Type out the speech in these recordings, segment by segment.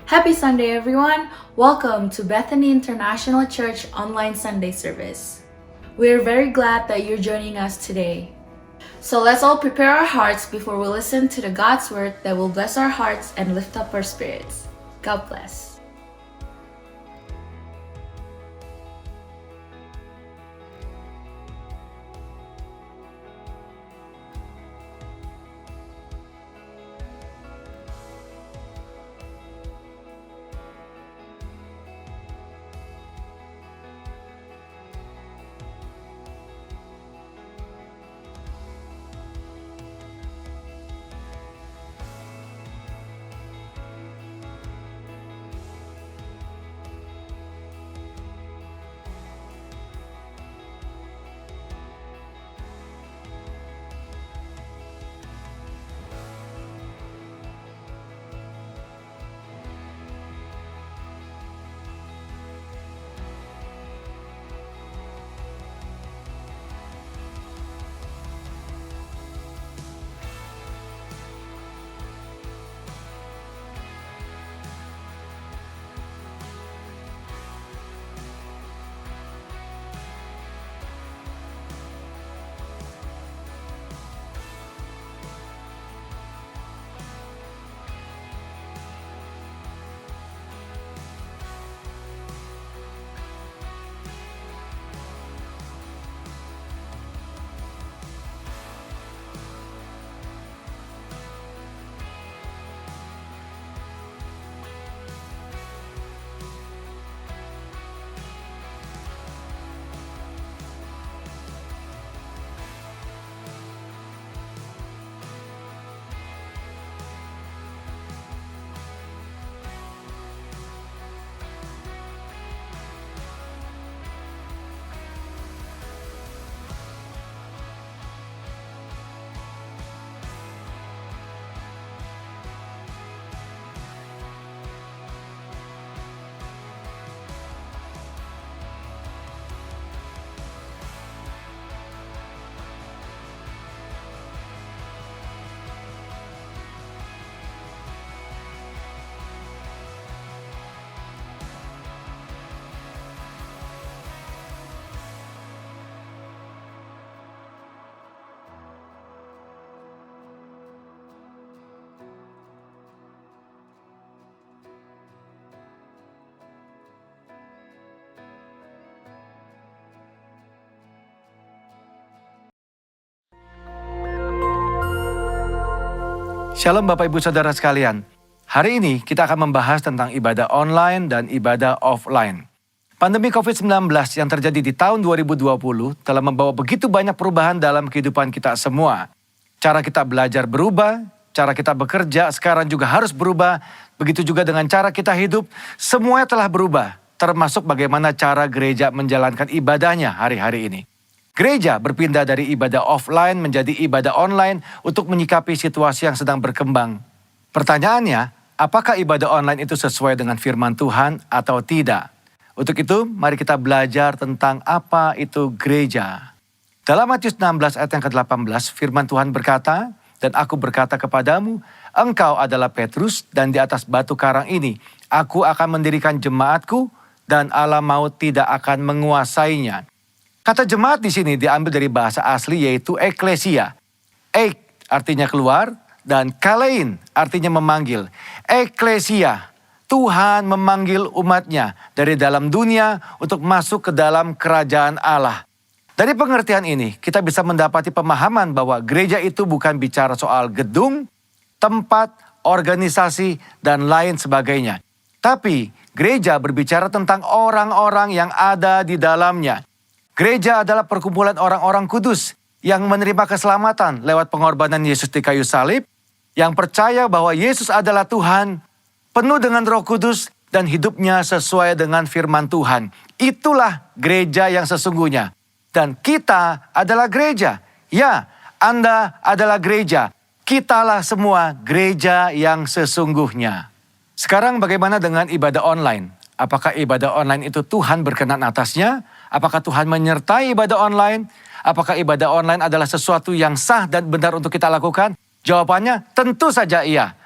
Happy Sunday, everyone! Welcome to Bethany International Church online Sunday service. We are very glad that you're joining us today. So let's all prepare our hearts before we listen to the God's word that will bless our hearts and lift up our spirits. God bless. Shalom Bapak Ibu Saudara sekalian. Hari ini kita akan membahas tentang ibadah online dan ibadah offline. Pandemi COVID-19 yang terjadi di tahun 2020 telah membawa begitu banyak perubahan dalam kehidupan kita semua. Cara kita belajar berubah, cara kita bekerja sekarang juga harus berubah. Begitu juga dengan cara kita hidup, semuanya telah berubah. Termasuk bagaimana cara gereja menjalankan ibadahnya hari-hari ini. Gereja berpindah dari ibadah offline menjadi ibadah online untuk menyikapi situasi yang sedang berkembang. Pertanyaannya, apakah ibadah online itu sesuai dengan firman Tuhan atau tidak? Untuk itu, mari kita belajar tentang apa itu gereja. Dalam Matius 16 ayat yang ke-18, firman Tuhan berkata, "Dan aku berkata kepadamu, engkau adalah Petrus, dan di atas batu karang ini, aku akan mendirikan jemaatku, dan alam maut tidak akan menguasainya." Kata jemaat di sini diambil dari bahasa asli yaitu eklesia. Ek artinya keluar dan kalein artinya memanggil. Eklesia, Tuhan memanggil umatnya dari dalam dunia untuk masuk ke dalam kerajaan Allah. Dari pengertian ini kita bisa mendapati pemahaman bahwa gereja itu bukan bicara soal gedung, tempat, organisasi, dan lain sebagainya. Tapi gereja berbicara tentang orang-orang yang ada di dalamnya. Gereja adalah perkumpulan orang-orang kudus yang menerima keselamatan lewat pengorbanan Yesus di kayu salib, yang percaya bahwa Yesus adalah Tuhan, penuh dengan Roh Kudus dan hidupnya sesuai dengan firman Tuhan. Itulah gereja yang sesungguhnya. Dan kita adalah gereja. Ya, Anda adalah gereja. Kitalah semua gereja yang sesungguhnya. Sekarang bagaimana dengan ibadah online? Apakah ibadah online itu Tuhan berkenan atasnya? Apakah Tuhan menyertai ibadah online? Apakah ibadah online adalah sesuatu yang sah dan benar untuk kita lakukan? Jawabannya tentu saja iya.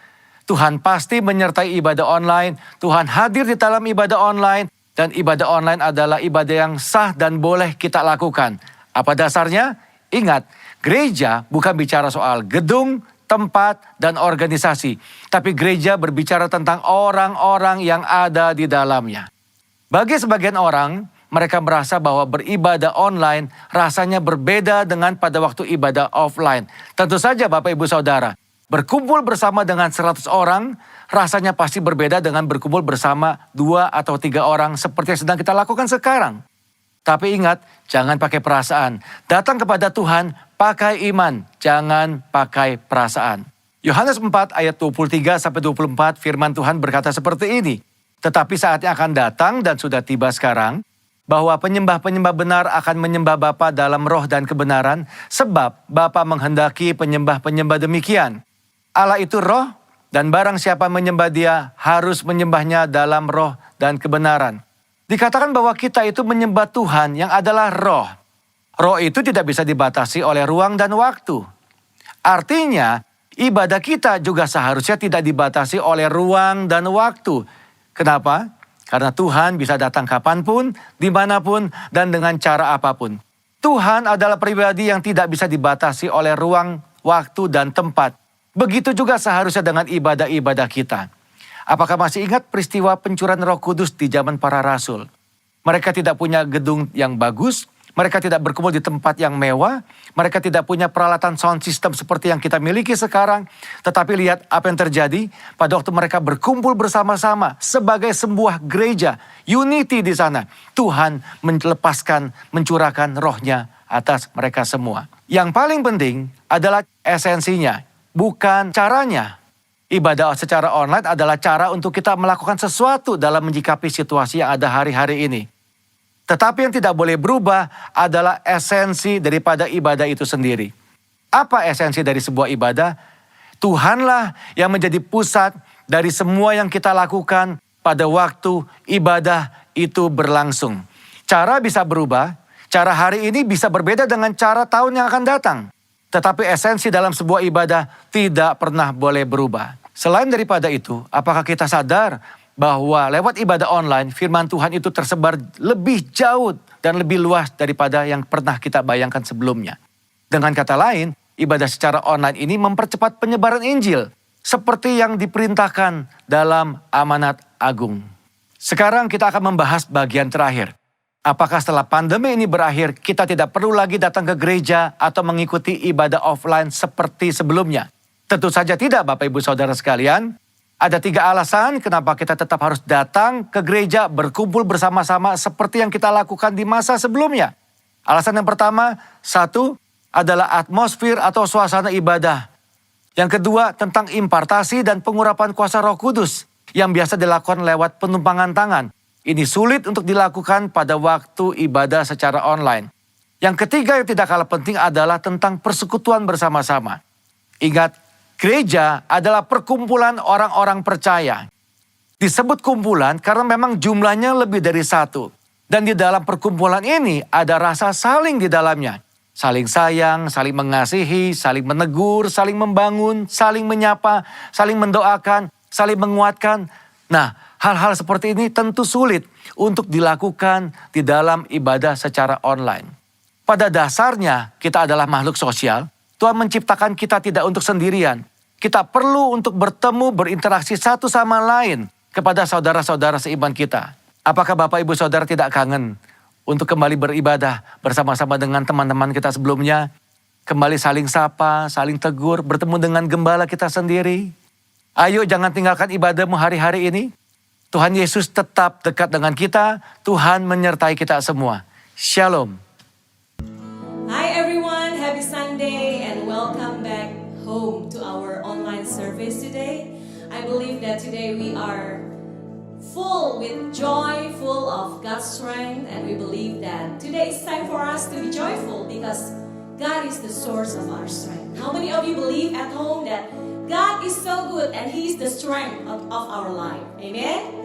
Tuhan pasti menyertai ibadah online, Tuhan hadir di dalam ibadah online, dan ibadah online adalah ibadah yang sah dan boleh kita lakukan. Apa dasarnya? Ingat, gereja bukan bicara soal gedung, tempat, dan organisasi. Tapi gereja berbicara tentang orang-orang yang ada di dalamnya. Bagi sebagian orang, mereka merasa bahwa beribadah online rasanya berbeda dengan pada waktu ibadah offline. Tentu saja Bapak Ibu Saudara, berkumpul bersama dengan 100 orang rasanya pasti berbeda dengan berkumpul bersama 2 atau 3 orang seperti yang sedang kita lakukan sekarang. Tapi ingat, jangan pakai perasaan. Datang kepada Tuhan pakai iman, jangan pakai perasaan. Yohanes 4 ayat 23-24 firman Tuhan berkata seperti ini. Tetapi saatnya akan datang dan sudah tiba sekarang, bahwa penyembah-penyembah benar akan menyembah Bapa dalam roh dan kebenaran, sebab Bapa menghendaki penyembah-penyembah demikian. Allah itu roh, dan barang siapa menyembah Dia harus menyembahnya dalam roh dan kebenaran. Dikatakan bahwa kita itu menyembah Tuhan yang adalah roh. Roh itu tidak bisa dibatasi oleh ruang dan waktu. Artinya, ibadah kita juga seharusnya tidak dibatasi oleh ruang dan waktu. Kenapa? Karena Tuhan bisa datang kapanpun, dimanapun, dan dengan cara apapun. Tuhan adalah pribadi yang tidak bisa dibatasi oleh ruang, waktu, dan tempat. Begitu juga seharusnya dengan ibadah-ibadah kita. Apakah masih ingat peristiwa pencurahan Roh Kudus di zaman para rasul? Mereka tidak punya gedung yang bagus, mereka tidak berkumpul di tempat yang mewah, mereka tidak punya peralatan sound system seperti yang kita miliki sekarang. Tetapi lihat apa yang terjadi pada waktu mereka berkumpul bersama-sama sebagai sebuah gereja, unity di sana. Tuhan melepaskan, mencurahkan rohnya atas mereka semua. Yang paling penting adalah esensinya, bukan caranya. Ibadah secara online adalah cara untuk kita melakukan sesuatu dalam menyikapi situasi yang ada hari-hari ini. Tetapi yang tidak boleh berubah adalah esensi daripada ibadah itu sendiri. Apa esensi dari sebuah ibadah? Tuhanlah yang menjadi pusat dari semua yang kita lakukan pada waktu ibadah itu berlangsung. Cara bisa berubah, cara hari ini bisa berbeda dengan cara tahun yang akan datang. Tetapi esensi dalam sebuah ibadah tidak pernah boleh berubah. Selain daripada itu, apakah kita sadar bahwa lewat ibadah online, firman Tuhan itu tersebar lebih jauh dan lebih luas daripada yang pernah kita bayangkan sebelumnya. Dengan kata lain, ibadah secara online ini mempercepat penyebaran Injil, seperti yang diperintahkan dalam amanat agung. Sekarang kita akan membahas bagian terakhir. Apakah setelah pandemi ini berakhir, kita tidak perlu lagi datang ke gereja atau mengikuti ibadah offline seperti sebelumnya? Tentu saja tidak, Bapak Ibu Saudara sekalian. Ada 3 alasan kenapa kita tetap harus datang ke gereja berkumpul bersama-sama seperti yang kita lakukan di masa sebelumnya. Alasan yang pertama, 1 adalah atmosfer atau suasana ibadah. Yang kedua tentang impartasi dan pengurapan kuasa Roh Kudus yang biasa dilakukan lewat penumpangan tangan. Ini sulit untuk dilakukan pada waktu ibadah secara online. Yang ketiga yang tidak kalah penting adalah tentang persekutuan bersama-sama. Ingat, gereja adalah perkumpulan orang-orang percaya. Disebut kumpulan karena memang jumlahnya lebih dari 1. Dan di dalam perkumpulan ini ada rasa saling di dalamnya. Saling sayang, saling mengasihi, saling menegur, saling membangun, saling menyapa, saling mendoakan, saling menguatkan. Nah, hal-hal seperti ini tentu sulit untuk dilakukan di dalam ibadah secara online. Pada dasarnya kita adalah makhluk sosial. Tuhan menciptakan kita tidak untuk sendirian. Kita perlu untuk bertemu, berinteraksi satu sama lain kepada saudara-saudara seiman kita. Apakah Bapak Ibu Saudara tidak kangen untuk kembali beribadah bersama-sama dengan teman-teman kita sebelumnya? Kembali saling sapa, saling tegur, bertemu dengan gembala kita sendiri. Ayo jangan tinggalkan ibadahmu hari-hari ini. Tuhan Yesus tetap dekat dengan kita. Tuhan menyertai kita semua. Shalom. Hi everyone, happy Sunday and welcome back home to our online service today. I believe that today we are full with joy, full of God's strength, and we believe that today is time for us to be joyful because God is the source of our strength. How many of you believe at home that God is so good and He is the strength of our life? Amen?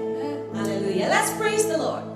Hallelujah. Let's praise the Lord.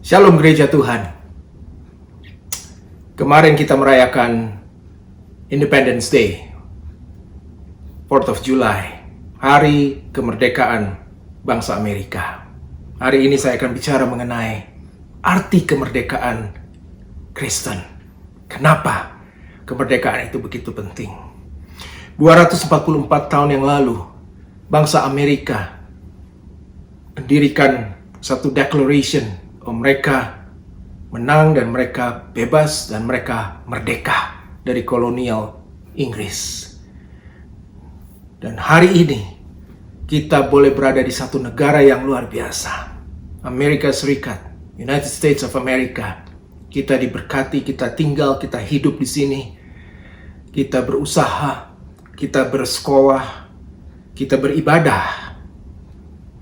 Shalom gereja Tuhan. Kemarin kita merayakan Independence Day, 4th of July, hari kemerdekaan bangsa Amerika. Hari ini saya akan bicara mengenai arti kemerdekaan Kristen. Kenapa kemerdekaan itu begitu penting? 244 tahun yang lalu, bangsa Amerika mendirikan satu declaration bahwa mereka menang dan mereka bebas dan mereka merdeka dari kolonial Inggris. Dan hari ini kita boleh berada di satu negara yang luar biasa, Amerika Serikat, United States of America. Kita diberkati, kita tinggal, kita hidup di sini, kita berusaha, kita bersekolah, kita beribadah,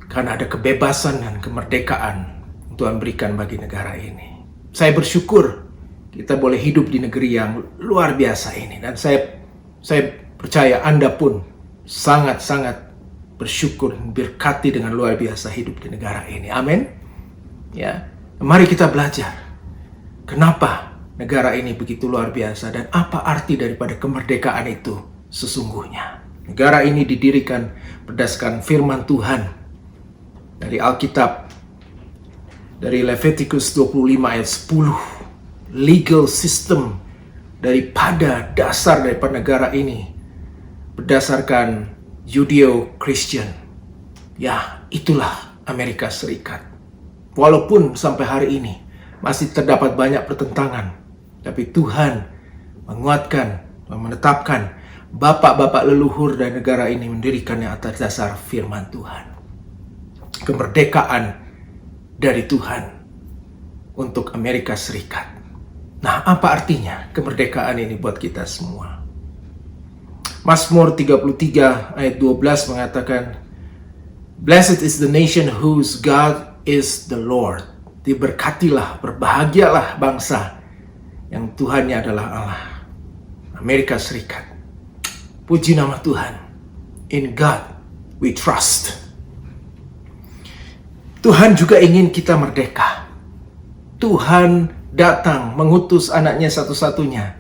karena ada kebebasan dan kemerdekaan Tuhan berikan bagi negara ini. Saya bersyukur kita boleh hidup di negeri yang luar biasa ini. Dan saya percaya Anda pun sangat-sangat bersyukur dan berkati dengan luar biasa hidup di negara ini. Amin. Ya, mari kita belajar. Kenapa negara ini begitu luar biasa dan apa arti daripada kemerdekaan itu sesungguhnya. Negara ini didirikan berdasarkan firman Tuhan dari Alkitab. Dari Leviticus 25 ayat 10, legal system daripada dasar daripada negara ini berdasarkan Judeo-Christian. Ya, itulah Amerika Serikat. Walaupun sampai hari ini masih terdapat banyak pertentangan, tapi Tuhan menguatkan, menetapkan bapak-bapak leluhur dan negara ini mendirikannya atas dasar firman Tuhan. Kemerdekaan dari Tuhan untuk Amerika Serikat. Nah, apa artinya kemerdekaan ini buat kita semua? Mazmur 33 ayat 12 mengatakan, Blessed is the nation whose God is the Lord. Diberkatilah, berbahagialah bangsa yang Tuhannya adalah Allah. Amerika Serikat. Puji nama Tuhan. In God we trust. Tuhan juga ingin kita merdeka. Tuhan datang mengutus anaknya satu-satunya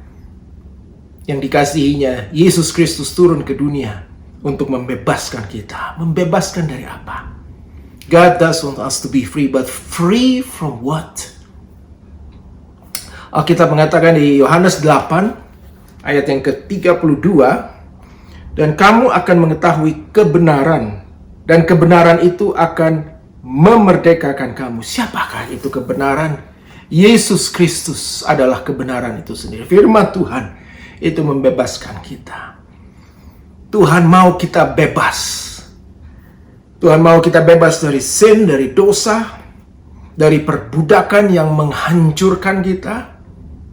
yang dikasihinya, Yesus Kristus turun ke dunia untuk membebaskan kita. Membebaskan dari apa? God does want us to be free, but free from what? Alkitab mengatakan di Yohanes 8 ayat yang ke-32, dan kamu akan mengetahui kebenaran, dan kebenaran itu akan memerdekakan kamu. Siapakah itu kebenaran? Yesus Kristus adalah kebenaran itu sendiri. Firman Tuhan itu membebaskan kita. Tuhan mau kita bebas. Tuhan mau kita bebas dari sin, dari dosa, dari perbudakan yang menghancurkan kita.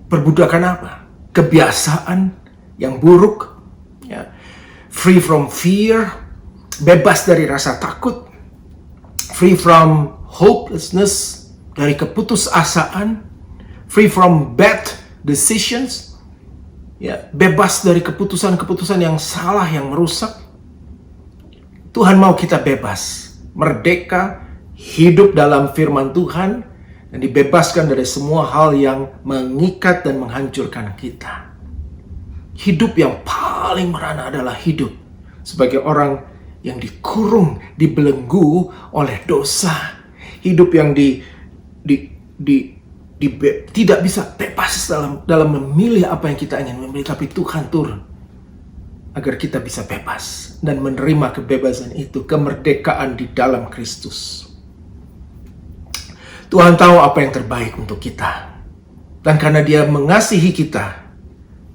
Perbudakan apa? Kebiasaan yang buruk. Ya. Free from fear. Bebas dari rasa takut. Free from hopelessness, dari keputusasaan. Free from bad decisions. Ya, bebas dari keputusan-keputusan yang salah, yang merusak. Tuhan mau kita bebas, merdeka, hidup dalam firman Tuhan, dan dibebaskan dari semua hal yang mengikat dan menghancurkan kita. Hidup yang paling merana adalah hidup sebagai orang yang dikurung, dibelenggu oleh dosa. Hidup yang tidak bisa bebas dalam memilih apa yang kita ingin memilih. Tapi Tuhan turun agar kita bisa bebas dan menerima kebebasan itu, kemerdekaan di dalam Kristus. Tuhan tahu apa yang terbaik untuk kita. Dan karena Dia mengasihi kita,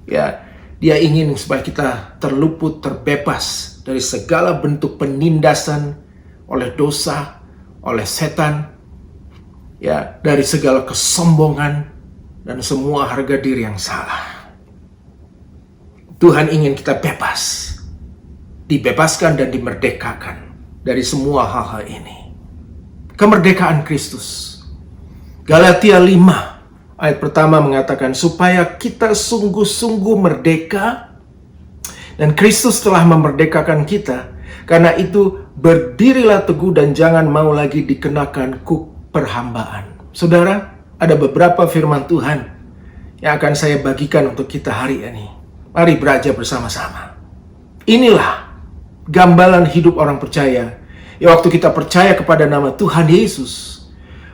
ya, Dia ingin supaya kita terluput, terbebas dari segala bentuk penindasan oleh dosa, oleh setan, ya, dari segala kesombongan dan semua harga diri yang salah. Tuhan ingin kita bebas, dibebaskan dan dimerdekakan dari semua hal-hal ini. Kemerdekaan Kristus. Galatia 5 ayat pertama mengatakan, supaya kita sungguh-sungguh merdeka, dan Kristus telah memerdekakan kita. Karena itu berdirilah teguh dan jangan mau lagi dikenakan kuk perhambaan. Saudara, ada beberapa firman Tuhan yang akan saya bagikan untuk kita hari ini. Mari belajar bersama-sama. Inilah gambaran hidup orang percaya. Ya, waktu kita percaya kepada nama Tuhan Yesus,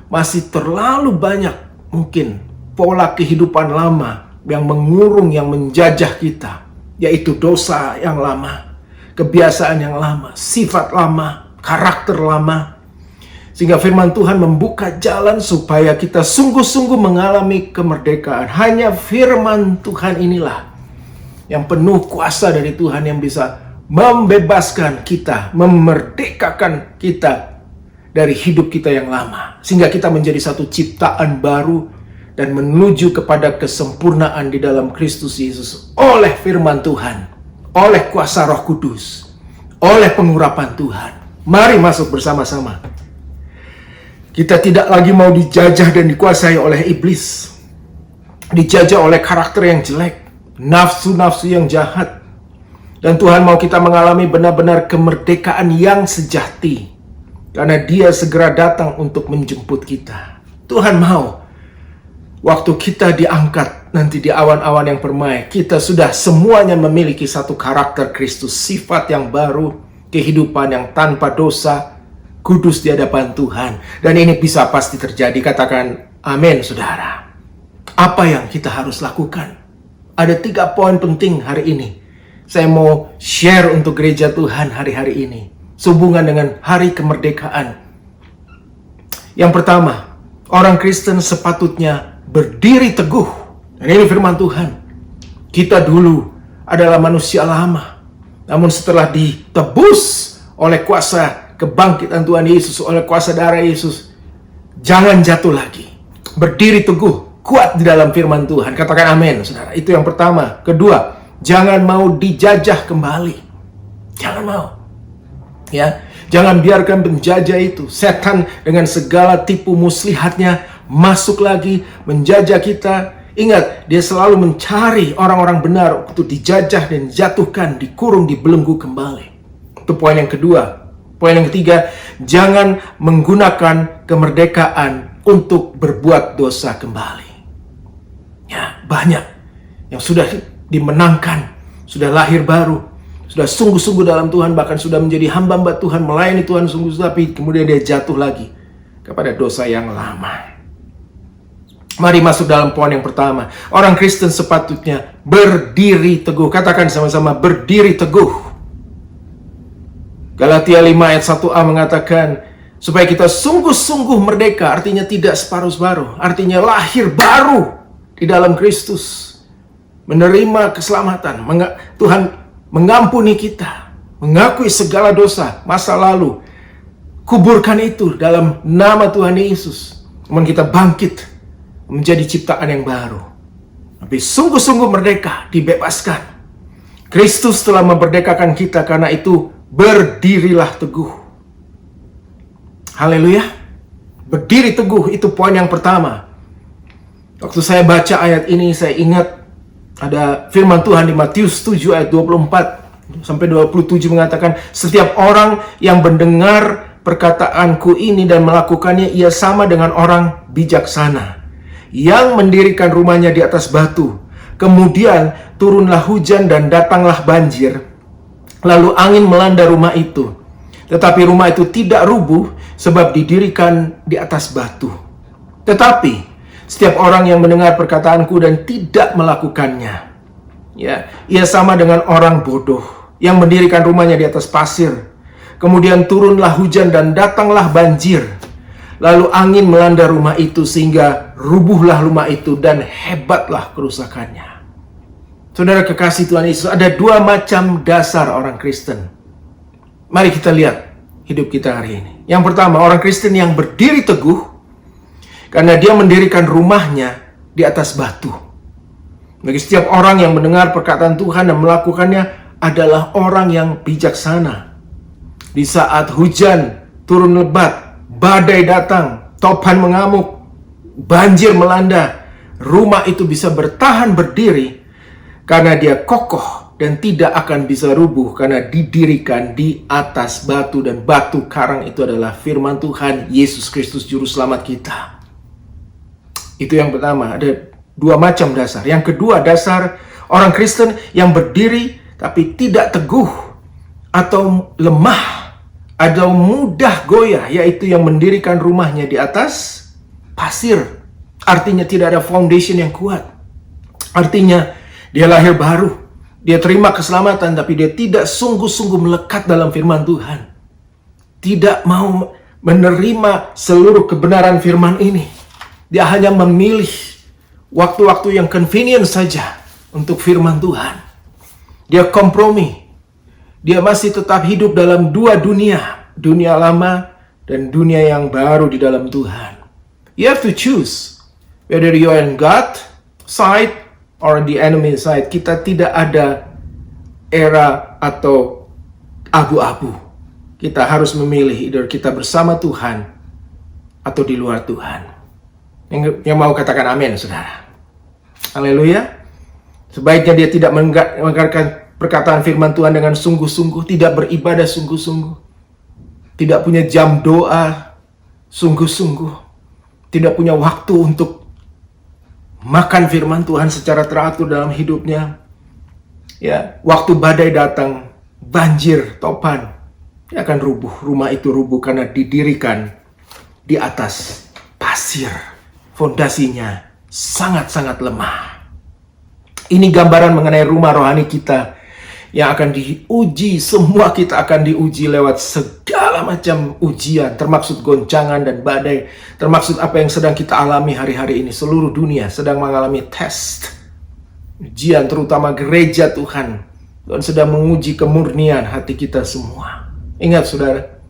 masih terlalu banyak mungkin pola kehidupan lama yang mengurung, yang menjajah kita, yaitu dosa yang lama, kebiasaan yang lama, sifat lama, karakter lama. Sehingga firman Tuhan membuka jalan supaya kita sungguh-sungguh mengalami kemerdekaan. Hanya firman Tuhan inilah yang penuh kuasa dari Tuhan yang bisa membebaskan kita, memerdekakan kita dari hidup kita yang lama. Sehingga kita menjadi satu ciptaan baru dan menuju kepada kesempurnaan di dalam Kristus Yesus oleh firman Tuhan, oleh kuasa Roh Kudus, oleh pengurapan Tuhan. Mari masuk bersama-sama. Kita tidak lagi mau dijajah dan dikuasai oleh iblis, dijajah oleh karakter yang jelek, nafsu-nafsu yang jahat. Dan Tuhan mau kita mengalami benar-benar kemerdekaan yang sejati, karena Dia segera datang untuk menjemput kita. Tuhan mau waktu kita diangkat nanti di awan-awan yang permai, kita sudah semuanya memiliki satu karakter Kristus, sifat yang baru, kehidupan yang tanpa dosa, kudus di hadapan Tuhan. Dan ini bisa pasti terjadi. Katakan amin, saudara. Apa yang kita harus lakukan? Ada 3 poin penting hari ini saya mau share untuk gereja Tuhan hari-hari ini, sehubungan dengan hari kemerdekaan. Yang pertama, orang Kristen sepatutnya berdiri teguh. Dan ini firman Tuhan. Kita dulu adalah manusia lama, namun setelah ditebus oleh kuasa kebangkitan Tuhan Yesus, oleh kuasa darah Yesus, jangan jatuh lagi. Berdiri teguh, kuat di dalam firman Tuhan. Katakan amin, saudara. Itu yang pertama. Kedua, jangan mau dijajah kembali. Jangan mau. Ya, jangan biarkan penjajah itu, setan dengan segala tipu muslihatnya masuk lagi menjajah kita. Ingat, dia selalu mencari orang-orang benar untuk dijajah dan dijatuhkan, dikurung, dibelenggu kembali. Itu poin yang kedua. Poin yang ketiga, jangan menggunakan kemerdekaan untuk berbuat dosa kembali. Ya, banyak yang sudah dimenangkan, sudah lahir baru, sudah sungguh-sungguh dalam Tuhan, bahkan sudah menjadi hamba-hamba Tuhan, melayani Tuhan sungguh, tapi kemudian dia jatuh lagi kepada dosa yang lama. Mari masuk dalam poin yang pertama. Orang Kristen sepatutnya berdiri teguh. Katakan sama-sama, berdiri teguh. Galatia 5 ayat 1a mengatakan, supaya kita sungguh-sungguh merdeka, artinya tidak separuh-separuh, artinya lahir baru di dalam Kristus, menerima keselamatan. Tuhan mengampuni kita, mengakui segala dosa masa lalu, kuburkan itu dalam nama Tuhan Yesus. Kemudian kita bangkit menjadi ciptaan yang baru, tapi sungguh-sungguh merdeka, dibebaskan. Kristus telah memerdekakan kita, karena itu berdirilah teguh. Haleluya. Berdiri teguh, itu poin yang pertama. Waktu saya baca ayat ini, saya ingat ada firman Tuhan di Matius 7 ayat 24 sampai 27 mengatakan, setiap orang yang mendengar perkataanku ini dan melakukannya, ia sama dengan orang bijaksana yang mendirikan rumahnya di atas batu. Kemudian turunlah hujan dan datanglah banjir, lalu angin melanda rumah itu. Tetapi rumah itu tidak rubuh, sebab didirikan di atas batu. Tetapi setiap orang yang mendengar perkataanku dan tidak melakukannya, ya, ia sama dengan orang bodoh yang mendirikan rumahnya di atas pasir. Kemudian turunlah hujan dan datanglah banjir, lalu angin melanda rumah itu sehingga rubuhlah rumah itu dan hebatlah kerusakannya. Saudara kekasih Tuhan Yesus, ada 2 macam dasar orang Kristen. Mari kita lihat hidup kita hari ini. Yang pertama, orang Kristen yang berdiri teguh karena dia mendirikan rumahnya di atas batu. Bagi setiap orang yang mendengar perkataan Tuhan dan melakukannya adalah orang yang bijaksana. Di saat hujan turun lebat, badai datang, topan mengamuk, banjir melanda, rumah itu bisa bertahan berdiri karena dia kokoh dan tidak akan bisa rubuh karena didirikan di atas batu. Dan batu karang itu adalah firman Tuhan, Yesus Kristus Juru Selamat kita. Itu yang pertama, ada dua macam dasar. Yang kedua, dasar orang Kristen yang berdiri tapi tidak teguh atau lemah atau mudah goyah, yaitu yang mendirikan rumahnya di atas pasir. Artinya tidak ada foundation yang kuat. Artinya dia lahir baru, dia terima keselamatan, tapi dia tidak sungguh-sungguh melekat dalam firman Tuhan. Tidak mau menerima seluruh kebenaran firman ini. Dia hanya memilih waktu-waktu yang convenient saja untuk firman Tuhan. Dia kompromi. Dia masih tetap hidup dalam dua dunia. Dunia lama dan dunia yang baru di dalam Tuhan. You have to choose whether you are on God side or on the enemy side. Kita tidak ada era atau abu-abu. Kita harus memilih, either kita bersama Tuhan atau di luar Tuhan. Yang mau katakan amin, saudara. Haleluya. Sebaiknya dia tidak mendengarkan perkataan firman Tuhan dengan sungguh-sungguh, tidak beribadah sungguh-sungguh, tidak punya jam doa sungguh-sungguh, tidak punya waktu untuk makan firman Tuhan secara teratur dalam hidupnya. Ya, waktu badai datang, banjir, topan, dia akan rubuh. Rumah itu rubuh karena didirikan di atas pasir. Fondasinya sangat-sangat lemah. Ini gambaran mengenai rumah rohani kita yang akan diuji. Semua kita akan diuji lewat segala macam ujian, termasuk goncangan dan badai, termasuk apa yang sedang kita alami hari-hari ini. Seluruh dunia sedang mengalami tes, ujian, terutama gereja Tuhan, dan sedang menguji kemurnian hati kita semua. Ingat saudara,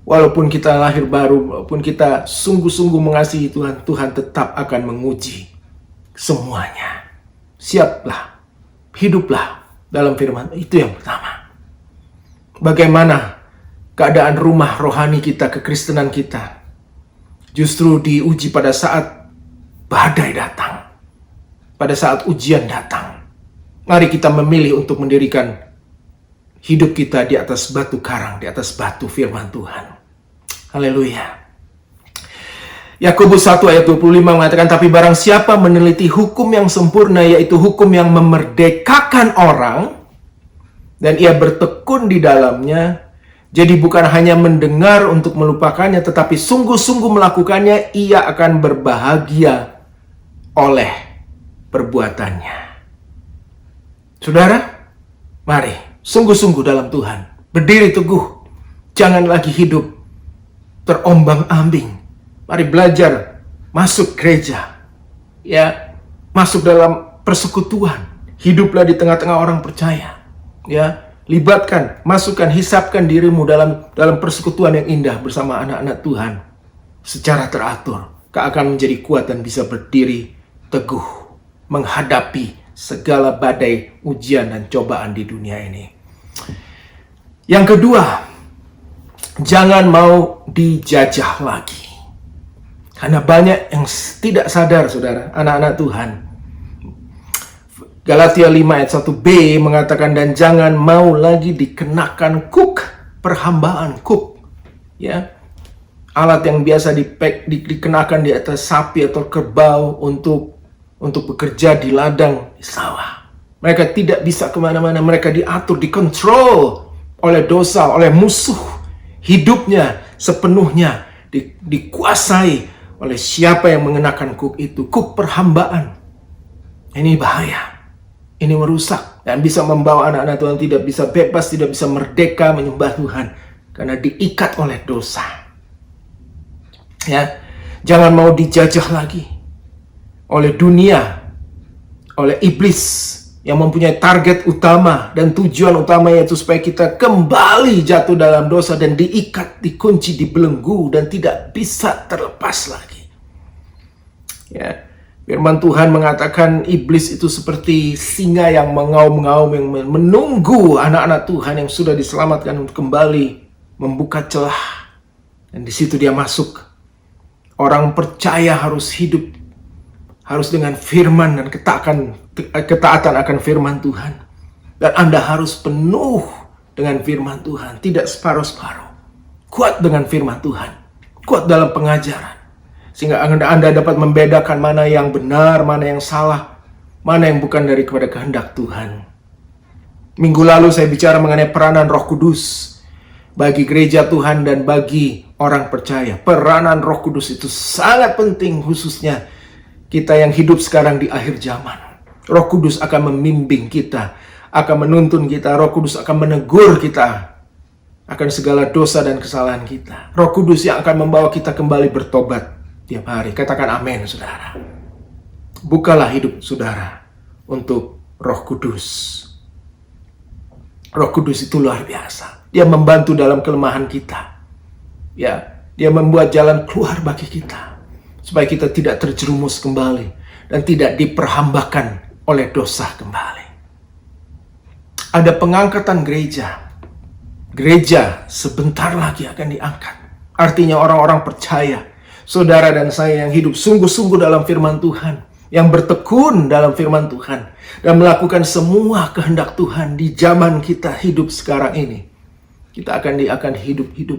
walaupun kita lahir baru, walaupun kita sungguh-sungguh mengasihi Tuhan, Tuhan tetap akan menguji semuanya. Siaplah, hiduplah dalam firman. Itu yang pertama. Bagaimana keadaan rumah rohani kita, kekristenan kita, justru diuji pada saat badai datang, pada saat ujian datang. Mari kita memilih untuk mendirikan hidup kita di atas batu karang, di atas batu firman Tuhan. Haleluya. Yakobus 1 ayat 25 mengatakan, tapi barang siapa meneliti hukum yang sempurna, yaitu hukum yang memerdekakan orang, dan ia bertekun di dalamnya, jadi bukan hanya mendengar untuk melupakannya, tetapi sungguh-sungguh melakukannya, ia akan berbahagia oleh perbuatannya. Saudara, mari sungguh-sungguh dalam Tuhan, berdiri teguh, jangan lagi hidup terombang-ambing. Mari belajar masuk gereja, ya, masuk dalam persekutuan, hiduplah di tengah-tengah orang percaya, ya, libatkan, masukkan, hisapkan dirimu dalam persekutuan yang indah bersama anak-anak Tuhan secara teratur. Kau akan menjadi kuat dan bisa berdiri teguh menghadapi segala badai, ujian dan cobaan di dunia ini. Yang kedua, jangan mau dijajah lagi. Karena banyak yang tidak sadar, saudara, anak-anak Tuhan. Galatia 5 ayat 1b mengatakan, dan jangan mau lagi dikenakan kuk perhambaan, kuk, ya, alat yang biasa dikenakan di atas sapi atau kerbau untuk bekerja di ladang, di sawah. Mereka tidak bisa kemana-mana, mereka diatur, dikontrol oleh dosa, oleh musuh. Hidupnya sepenuhnya dikuasai oleh siapa yang mengenakan kuk itu, kuk perhambaan. Ini bahaya, ini merusak, dan bisa membawa anak-anak Tuhan tidak bisa bebas, tidak bisa merdeka menyembah Tuhan, karena diikat oleh dosa. Ya, jangan mau dijajah lagi oleh dunia, oleh iblis yang mempunyai target utama dan tujuan utama, yaitu supaya kita kembali jatuh dalam dosa dan diikat, dikunci, dibelenggu dan tidak bisa terlepas lagi. Ya, firman Tuhan mengatakan iblis itu seperti singa yang mengaum-ngaum, yang menunggu anak-anak Tuhan yang sudah diselamatkan untuk kembali membuka celah, dan di situ dia masuk. Orang percaya harus hidup, harus dengan firman dan ketaatan akan firman Tuhan. Dan Anda harus penuh dengan firman Tuhan, tidak separuh-separuh. Kuat dengan firman Tuhan, kuat dalam pengajaran. Sehingga Anda dapat membedakan mana yang benar, mana yang salah, mana yang bukan daripada kehendak Tuhan. Minggu lalu saya bicara mengenai peranan Roh Kudus bagi gereja Tuhan dan bagi orang percaya. Peranan Roh Kudus itu sangat penting, khususnya kita yang hidup sekarang di akhir zaman. Roh Kudus akan membimbing kita, akan menuntun kita. Roh Kudus akan menegur kita akan segala dosa dan kesalahan kita. Roh Kudus yang akan membawa kita kembali bertobat tiap hari. Katakan amin, saudara. Bukalah hidup saudara untuk Roh Kudus. Roh Kudus itu luar biasa. Dia membantu dalam kelemahan kita. Ya, dia membuat jalan keluar bagi kita. Supaya kita tidak terjerumus kembali. Dan tidak diperhambakan oleh dosa kembali. Ada pengangkatan gereja. Gereja sebentar lagi akan diangkat. Artinya orang-orang percaya. Saudara dan saya yang hidup sungguh-sungguh dalam firman Tuhan. Yang bertekun dalam firman Tuhan. Dan melakukan semua kehendak Tuhan di zaman kita hidup sekarang ini. Kita akan hidup-hidup.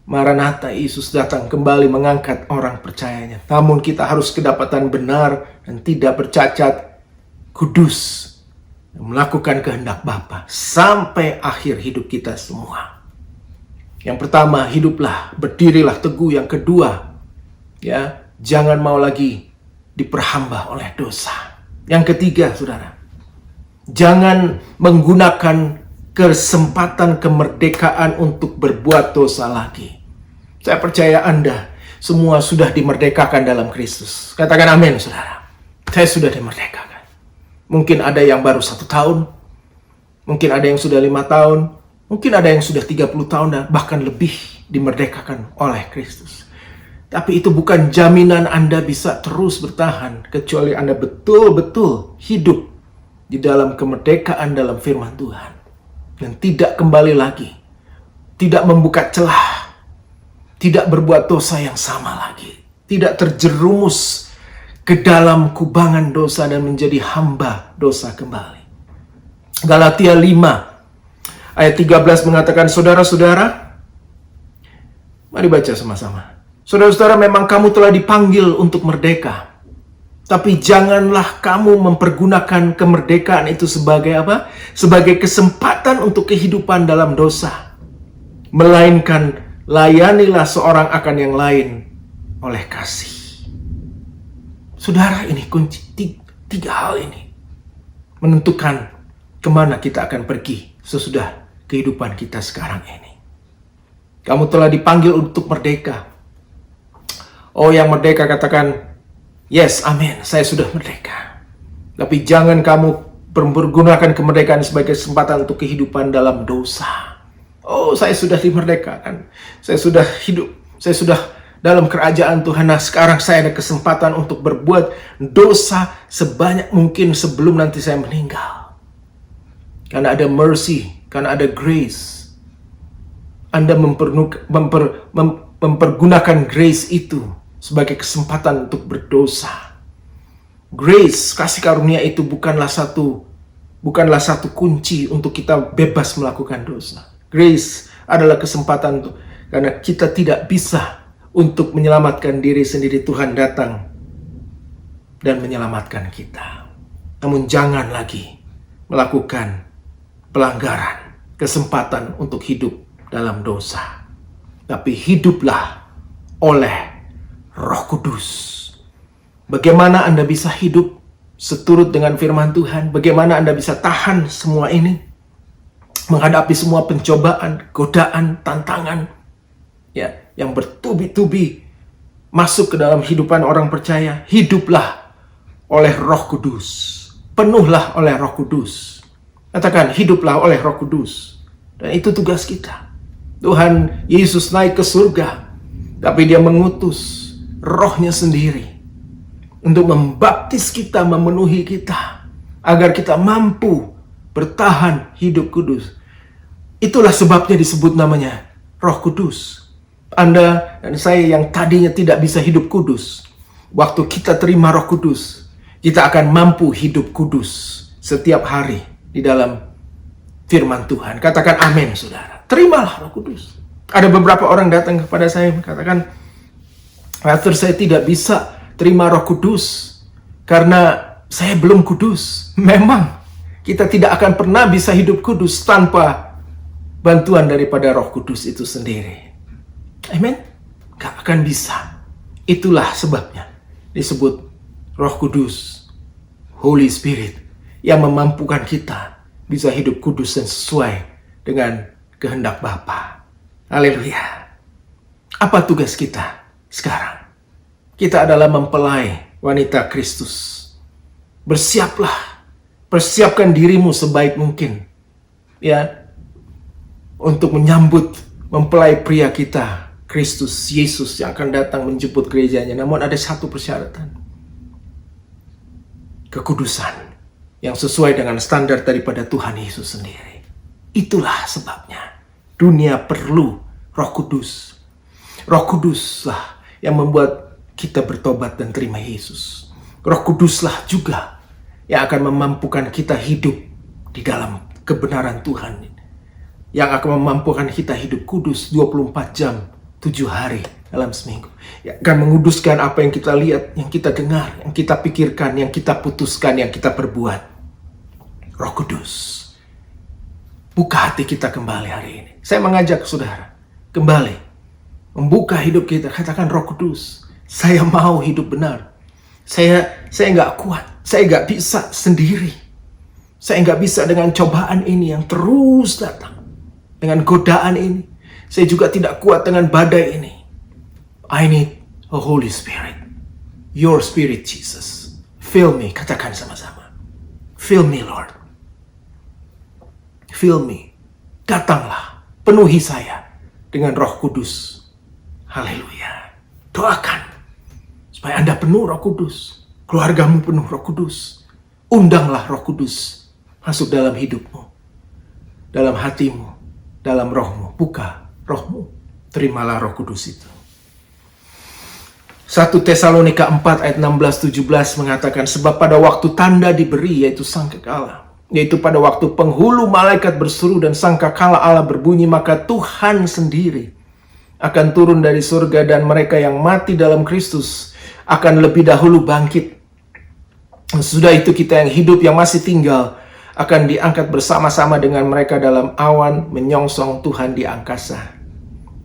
Maranatha, Yesus datang kembali mengangkat orang percayanya. Namun kita harus kedapatan benar dan tidak bercacat, kudus, melakukan kehendak Bapa sampai akhir hidup kita semua. Yang pertama, hiduplah, berdirilah teguh. Yang kedua, ya, jangan mau lagi diperhamba oleh dosa. Yang ketiga, saudara, jangan menggunakan kesempatan kemerdekaan untuk berbuat dosa lagi. Saya percaya Anda semua sudah dimerdekakan dalam Kristus. Katakan amin, saudara. Saya sudah dimerdekakan. Mungkin ada yang baru 1 tahun. Mungkin ada yang sudah 5 tahun. Mungkin ada yang sudah 30 tahun dan bahkan lebih dimerdekakan oleh Kristus. Tapi itu bukan jaminan Anda bisa terus bertahan. Kecuali Anda betul-betul hidup di dalam kemerdekaan dalam firman Tuhan. Dan tidak kembali lagi. Tidak membuka celah. Tidak berbuat dosa yang sama lagi. Tidak terjerumus ke dalam kubangan dosa dan menjadi hamba dosa kembali. Galatia 5 ayat 13 mengatakan, saudara-saudara, mari baca sama-sama. Saudara-saudara, memang kamu telah dipanggil untuk merdeka. Tapi janganlah kamu mempergunakan kemerdekaan itu sebagai apa? Sebagai kesempatan untuk kehidupan dalam dosa. Melainkan layanilah seorang akan yang lain oleh kasih. Saudara, ini kunci. Tiga hal ini menentukan kemana kita akan pergi sesudah kehidupan kita sekarang ini. Kamu telah dipanggil untuk merdeka. Oh, yang merdeka katakan, yes, amin, saya sudah merdeka. Tapi jangan kamu pergunakan kemerdekaan sebagai kesempatan untuk kehidupan dalam dosa. Oh, saya sudah dimerdekakan. Saya sudah hidup. Saya sudah dalam kerajaan Tuhan. Nah, sekarang saya ada kesempatan untuk berbuat dosa sebanyak mungkin sebelum nanti saya meninggal. Karena ada mercy, karena ada grace. Anda mempergunakan grace itu sebagai kesempatan untuk berdosa. Grace, kasih karunia itu bukanlah satu kunci untuk kita bebas melakukan dosa. Grace adalah kesempatan untuk, karena kita tidak bisa untuk menyelamatkan diri sendiri, Tuhan datang dan menyelamatkan kita. Namun jangan lagi melakukan pelanggaran, kesempatan untuk hidup dalam dosa. Tapi hiduplah oleh Roh Kudus. Bagaimana Anda bisa hidup seturut dengan firman Tuhan? Bagaimana Anda bisa tahan semua ini? Menghadapi semua pencobaan, godaan, tantangan, ya, yang bertubi-tubi masuk ke dalam kehidupan orang percaya. Hiduplah oleh Roh Kudus. Penuhlah oleh Roh Kudus. Katakan, hiduplah oleh Roh Kudus. Dan itu tugas kita. Tuhan Yesus naik ke surga, tapi dia mengutus Rohnya sendiri untuk membaptis kita, memenuhi kita, agar kita mampu bertahan hidup kudus. Itulah sebabnya disebut namanya Roh Kudus. Anda dan saya yang tadinya tidak bisa hidup kudus, waktu kita terima Roh Kudus, kita akan mampu hidup kudus setiap hari di dalam firman Tuhan. Katakan amin, saudara. Terimalah Roh Kudus. Ada beberapa orang datang kepada saya mengatakan, Pastor, saya tidak bisa terima Roh Kudus karena saya belum kudus. Memang kita tidak akan pernah bisa hidup kudus tanpa bantuan daripada Roh Kudus itu sendiri. Amin? Gak akan bisa. Itulah sebabnya disebut Roh Kudus, Holy Spirit, yang memampukan kita bisa hidup kudus dan sesuai dengan kehendak Bapa. Haleluya. Apa tugas kita sekarang? Kita adalah mempelai wanita Kristus. Bersiaplah, persiapkan dirimu sebaik mungkin, ya, untuk menyambut mempelai pria kita, Kristus Yesus yang akan datang menjemput gerejanya. Namun ada satu persyaratan, kekudusan yang sesuai dengan standar daripada Tuhan Yesus sendiri. Itulah sebabnya dunia perlu Roh Kudus. Roh Kuduslah yang membuat kita bertobat dan terima Yesus. Roh Kuduslah juga yang akan memampukan kita hidup di dalam kebenaran Tuhan, yang akan memampukan kita hidup kudus 24 jam, 7 hari dalam seminggu. Yang akan menguduskan apa yang kita lihat, yang kita dengar, yang kita pikirkan, yang kita putuskan, yang kita perbuat. Roh Kudus, buka hati kita kembali hari ini. Saya mengajak saudara kembali membuka hidup kita. Katakan, Roh Kudus, saya mau hidup benar. Saya nggak kuat. Saya nggak bisa sendiri. Saya nggak bisa dengan cobaan ini yang terus datang. Dengan godaan ini. Saya juga tidak kuat dengan badai ini. I need a Holy Spirit. Your Spirit, Jesus. Fill me. Katakan sama-sama. Fill me, Lord. Fill me. Datanglah. Penuhi saya dengan Roh Kudus. Haleluya. Doakan supaya Anda penuh Roh Kudus. Keluargamu penuh Roh Kudus. Undanglah Roh Kudus masuk dalam hidupmu, dalam hatimu, dalam rohmu. Buka rohmu. Terimalah Roh Kudus itu. 1 Tesalonika 4 ayat 16-17 mengatakan, sebab pada waktu tanda diberi, yaitu sangkakala, yaitu pada waktu penghulu malaikat berseru dan sangkakala Allah berbunyi, maka Tuhan sendiri akan turun dari surga dan mereka yang mati dalam Kristus akan lebih dahulu bangkit. Sudah itu kita yang hidup, yang masih tinggal, akan diangkat bersama-sama dengan mereka dalam awan menyongsong Tuhan di angkasa.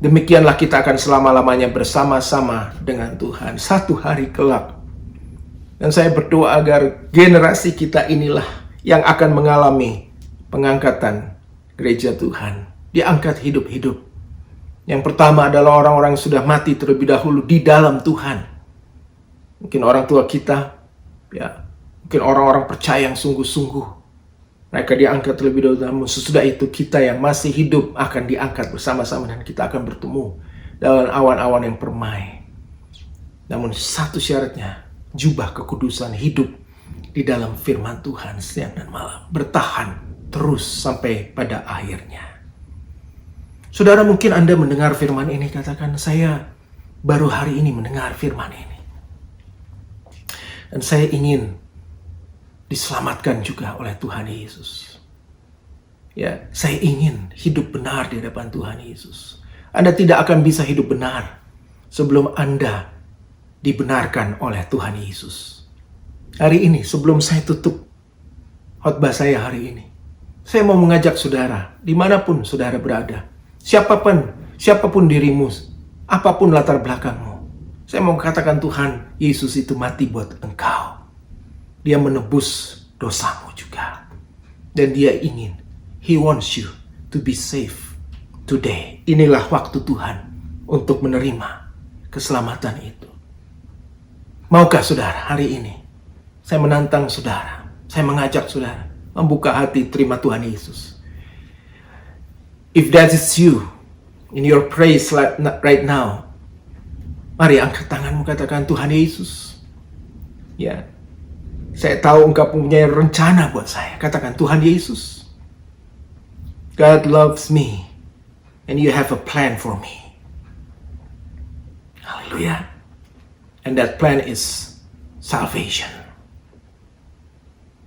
Demikianlah kita akan selama-lamanya bersama-sama dengan Tuhan satu hari kelak. Dan saya berdoa agar generasi kita inilah yang akan mengalami pengangkatan gereja Tuhan. Diangkat hidup-hidup. Yang pertama adalah orang-orang yang sudah mati terlebih dahulu di dalam Tuhan. Mungkin orang tua kita, ya, mungkin orang-orang percaya yang sungguh-sungguh. Mereka diangkat terlebih dahulu, namun sesudah itu kita yang masih hidup akan diangkat bersama-sama dan kita akan bertemu dalam awan-awan yang permai. Namun satu syaratnya, jubah kekudusan hidup di dalam firman Tuhan siang dan malam. Bertahan terus sampai pada akhirnya. Saudara, mungkin Anda mendengar firman ini, katakan, saya baru hari ini mendengar firman ini. Dan saya ingin diselamatkan juga oleh Tuhan Yesus. Ya, saya ingin hidup benar di hadapan Tuhan Yesus. Anda tidak akan bisa hidup benar sebelum Anda dibenarkan oleh Tuhan Yesus. Hari ini, sebelum saya tutup khotbah saya hari ini, saya mau mengajak saudara, dimanapun saudara berada, siapapun dirimu, apapun latar belakangmu, saya mau katakan Tuhan Yesus itu mati buat engkau. Dia menebus dosamu juga. Dan dia ingin, He wants you to be safe today. Inilah waktu Tuhan untuk menerima keselamatan itu. Maukah saudara hari ini? Saya menantang saudara. Saya mengajak saudara membuka hati terima Tuhan Yesus. If that is you, in your praise right now, mari angkat tanganmu, katakan, Tuhan Yesus, ya, saya tahu engkau punya rencana buat saya. Katakan, Tuhan Yesus, God loves me and you have a plan for me. Hallelujah. And that plan is salvation.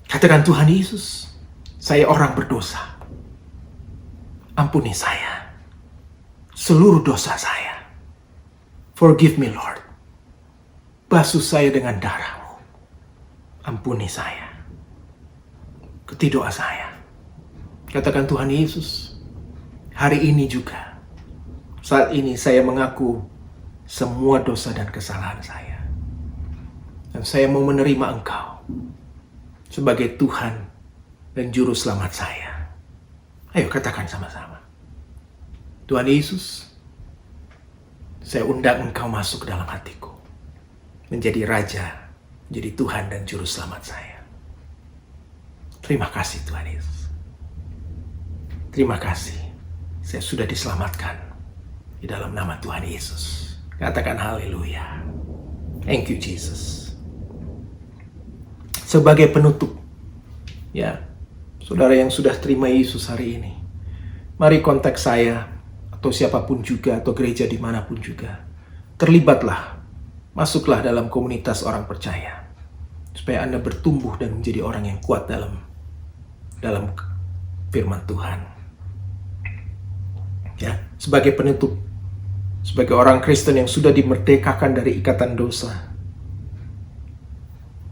Katakan, Tuhan Yesus, saya orang berdosa. Ampuni saya seluruh dosa saya. Forgive me, Lord. basuh saya dengan darah-Mu. Ampuni saya. Ikuti doa saya. Katakan, Tuhan Yesus, hari ini juga, saat ini saya mengaku semua dosa dan kesalahan saya. Dan saya mau menerima Engkau sebagai Tuhan dan Juru Selamat saya. Ayo katakan sama-sama. Tuhan Yesus, saya undang Engkau masuk ke dalam hatiku. Menjadi Raja, menjadi Tuhan dan Juru Selamat saya. Terima kasih Tuhan Yesus. Terima kasih, saya sudah diselamatkan di dalam nama Tuhan Yesus. Katakan haleluya. Thank you Jesus. Sebagai penutup, ya, saudara yang sudah terima Yesus hari ini, mari kontak saya atau siapapun juga atau gereja dimanapun juga. Terlibatlah, masuklah dalam komunitas orang percaya supaya Anda bertumbuh dan menjadi orang yang kuat dalam firman Tuhan. Ya, sebagai penutup, sebagai orang Kristen yang sudah dimerdekakan dari ikatan dosa,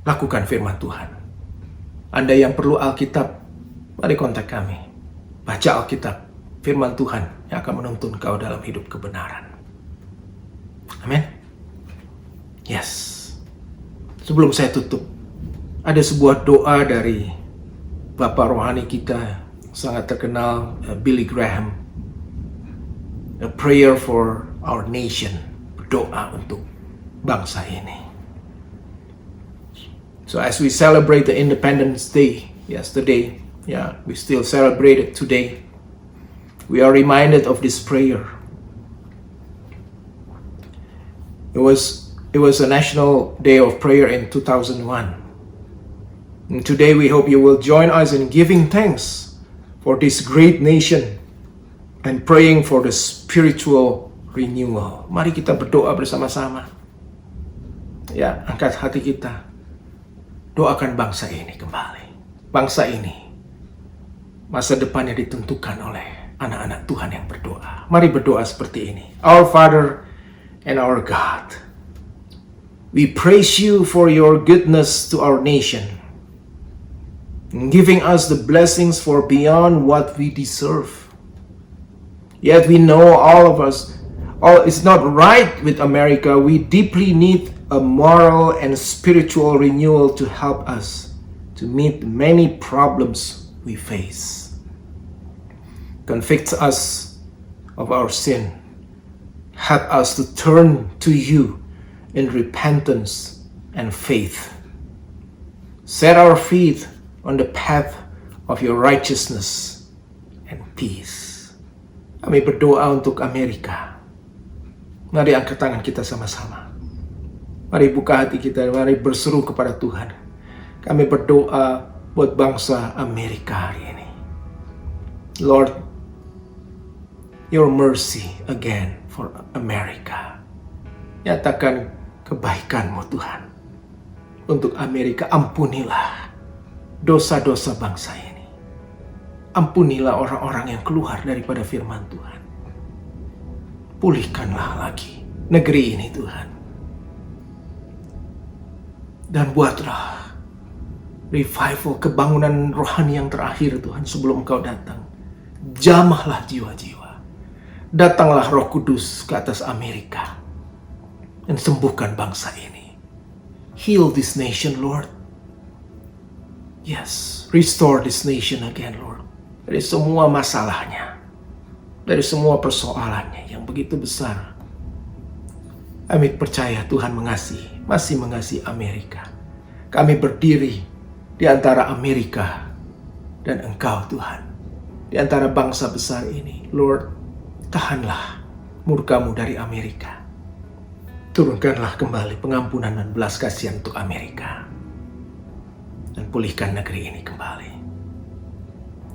lakukan firman Tuhan. Anda yang perlu Alkitab, mari kontak kami. Baca Alkitab, firman Tuhan yang akan menuntun kau dalam hidup kebenaran. Amin. Yes. Sebelum saya tutup, ada sebuah doa dari Bapak rohani kita, sangat terkenal, Billy Graham. A prayer for our nation. Berdoa untuk bangsa ini. So as we celebrate the Independence Day yesterday, we still celebrate it today. We are reminded of this prayer. It was a national day of prayer in 2001. And today we hope you will join us in giving thanks for this great nation and praying for the spiritual renewal. Mari kita berdoa bersama-sama. Ya, angkat hati kita. Doakan bangsa ini kembali. Bangsa ini, masa depannya ditentukan oleh anak-anak Tuhan yang berdoa. Mari berdoa seperti ini. Our Father and our God, we praise you for your goodness to our nation, giving us the blessings for beyond what we deserve. Yet we know all is not right with America. We deeply need a moral and spiritual renewal to help us to meet many problems we face. Convict us of our sin. Help us to turn to you in repentance and faith. Set our feet on the path of your righteousness and peace. Kami berdoa untuk Amerika. Mari angkat tangan kita sama-sama. Mari buka hati kita, mari berseru kepada Tuhan. Kami berdoa buat bangsa Amerika hari ini. Lord, your mercy again for America. Nyatakan kebaikan-Mu Tuhan. Untuk Amerika, ampunilah dosa-dosa bangsa ini. Ampunilah orang-orang yang keluar daripada firman Tuhan. Pulihkanlah lagi negeri ini Tuhan. Dan buatlah revival, kebangunan rohani yang terakhir Tuhan sebelum Engkau datang. Jamahlah jiwa-jiwa. Datanglah Roh Kudus ke atas Amerika. Dan sembuhkan bangsa ini. Heal this nation, Lord. Yes, restore this nation again, Lord. Dari semua masalahnya, dari semua persoalannya yang begitu besar. Kami percaya Tuhan masih mengasihi Amerika. Kami berdiri di antara Amerika dan Engkau Tuhan. Di antara bangsa besar ini. Lord, tahanlah murka-Mu dari Amerika. Turunkanlah kembali pengampunan dan belas kasihan untuk Amerika. Dan pulihkan negeri ini kembali.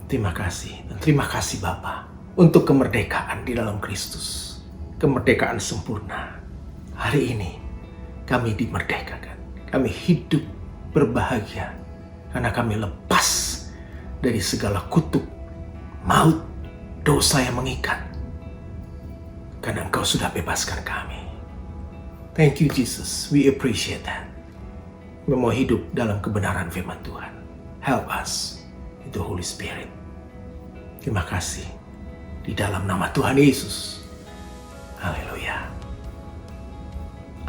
Terima kasih, dan terima kasih Bapa untuk kemerdekaan di dalam Kristus. Kemerdekaan sempurna. Hari ini kami dimerdekakan. Kami hidup berbahagia karena kami lepas dari segala kutuk, maut, dosa yang mengikat. Karena Engkau sudah bebaskan kami. Thank you Jesus, we appreciate that. Kami mau hidup dalam kebenaran firman Tuhan. Help us with the Holy Spirit. Terima kasih. Di dalam nama Tuhan Yesus. Haleluya.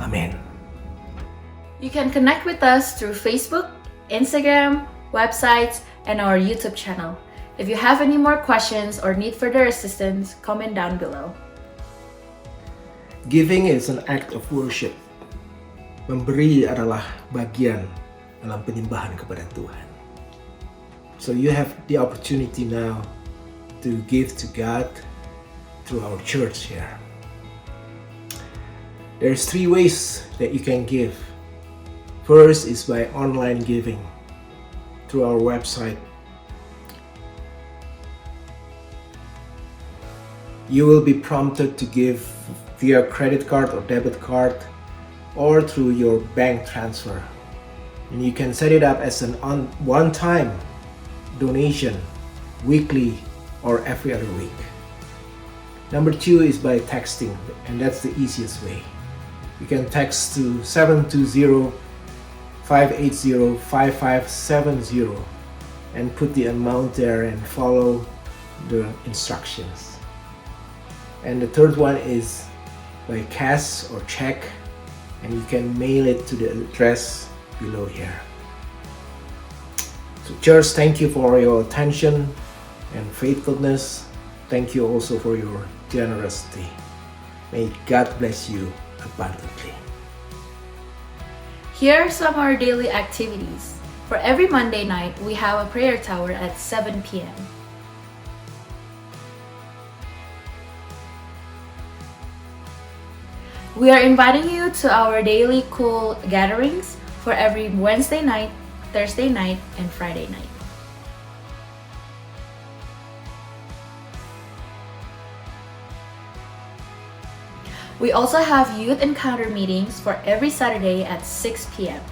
Amin. You can connect with us through Facebook, Instagram, websites, and our YouTube channel. If you have any more questions or need further assistance, comment down below. Giving is an act of worship. Memberi adalah bagian dalam penyembahan kepada Tuhan. So you have the opportunity now to give to God through our church here. There's 3 ways that you can give. First is by online giving through our website. You will be prompted to give via credit card or debit card or through your bank transfer. And you can set it up as an one-time donation, weekly or every other week. Number 2 is by texting, and that's the easiest way. You can text to 720-580-5570 and put the amount there and follow the instructions. And the third one is by cash or check, and you can mail it to the address below here. So church, thank you for your attention and faithfulness. Thank you also for your generosity. May God bless you abundantly. Here are some of our daily activities. For every Monday night, we have a prayer tower at 7 p.m. We are inviting you to our daily cool gatherings for every Wednesday night, Thursday night, and Friday night. We also have youth encounter meetings for every Saturday at 6 p.m.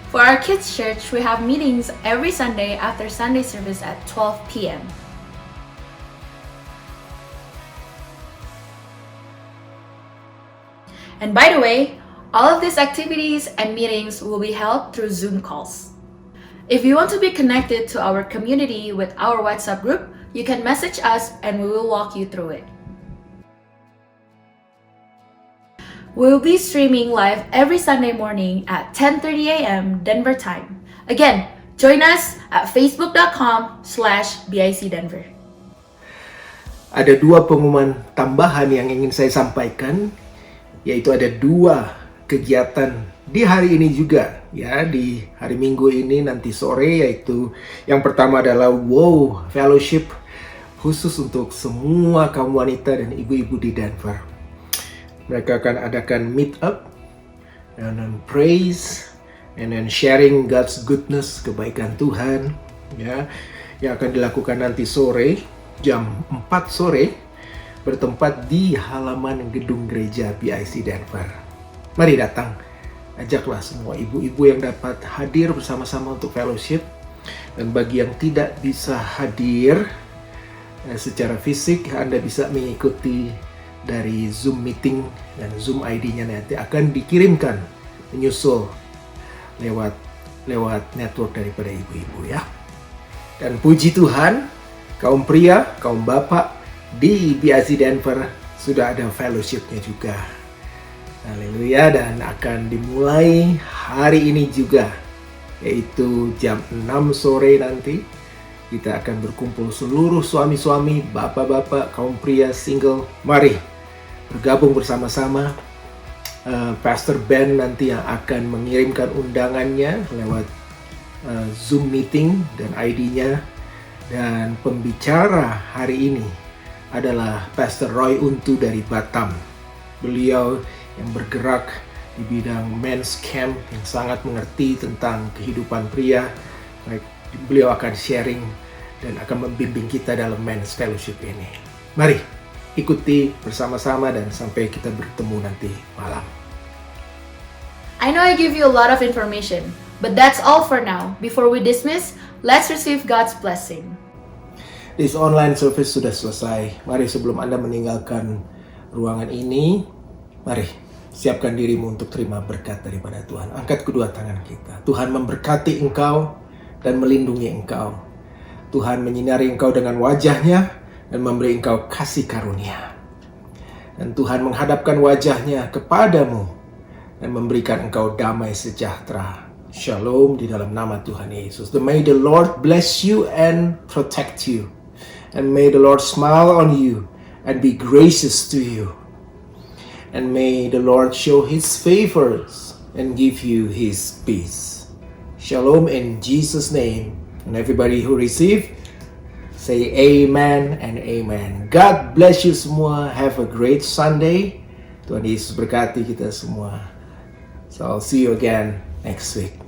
For our kids' church, we have meetings every Sunday after Sunday service at 12 p.m. And by the way, all of these activities and meetings will be held through Zoom calls. If you want to be connected to our community with our WhatsApp group, you can message us and we will walk you through it. We will be streaming live every Sunday morning at 10:30 a.m. Denver time. Again, join us at facebook.com/BIC Denver. Ada 2 pengumuman tambahan yang ingin saya sampaikan, yaitu ada 2 kegiatan di hari ini juga, ya, di hari Minggu ini nanti sore, yaitu yang pertama adalah Wow Fellowship khusus untuk semua kaum wanita dan ibu-ibu di Denver. Mereka akan adakan meet up and then praise and then sharing God's goodness, kebaikan Tuhan, ya, yang akan dilakukan nanti sore jam 4 sore bertempat di halaman gedung gereja BIC Denver. Mari datang, ajaklah semua ibu-ibu yang dapat hadir bersama-sama untuk fellowship, dan bagi yang tidak bisa hadir secara fisik, Anda bisa mengikuti dari Zoom meeting, dan Zoom ID-nya nanti akan dikirimkan menyusul lewat network daripada ibu-ibu, ya. Dan puji Tuhan, kaum pria, kaum bapak di BIC Denver sudah ada fellowship-nya juga. Haleluya, dan akan dimulai hari ini juga, yaitu jam 6 sore nanti. Kita akan berkumpul seluruh suami-suami, bapak-bapak, kaum pria, single. Mari bergabung bersama-sama. Pastor Ben nanti yang akan mengirimkan undangannya lewat Zoom meeting dan ID-nya. Dan pembicara hari ini adalah Pastor Roy Untu dari Batam. Beliau yang bergerak di bidang men's camp, yang sangat mengerti tentang kehidupan pria. Beliau akan sharing dan akan membimbing kita dalam men's fellowship ini. Mari ikuti bersama-sama dan sampai kita bertemu nanti malam. I know I give you a lot of information, but that's all for now. Before we dismiss, let's receive God's blessing. This online service sudah selesai. Mari sebelum Anda meninggalkan ruangan ini, mari siapkan dirimu untuk terima berkat daripada Tuhan. Angkat kedua tangan kita. Tuhan memberkati engkau dan melindungi engkau. Tuhan menyinari engkau dengan wajahnya dan memberi engkau kasih karunia. Dan Tuhan menghadapkan wajahnya kepadamu dan memberikan engkau damai sejahtera. Shalom di dalam nama Tuhan Yesus. May the Lord bless you and protect you. And may the Lord smile on you and be gracious to you. And may the Lord show His favors and give you His peace. Shalom in Jesus' name. And everybody who receive, say amen and amen. God bless you semua. Have a great Sunday. Tuhan Yesus berkati kita semua. So I'll see you again next week.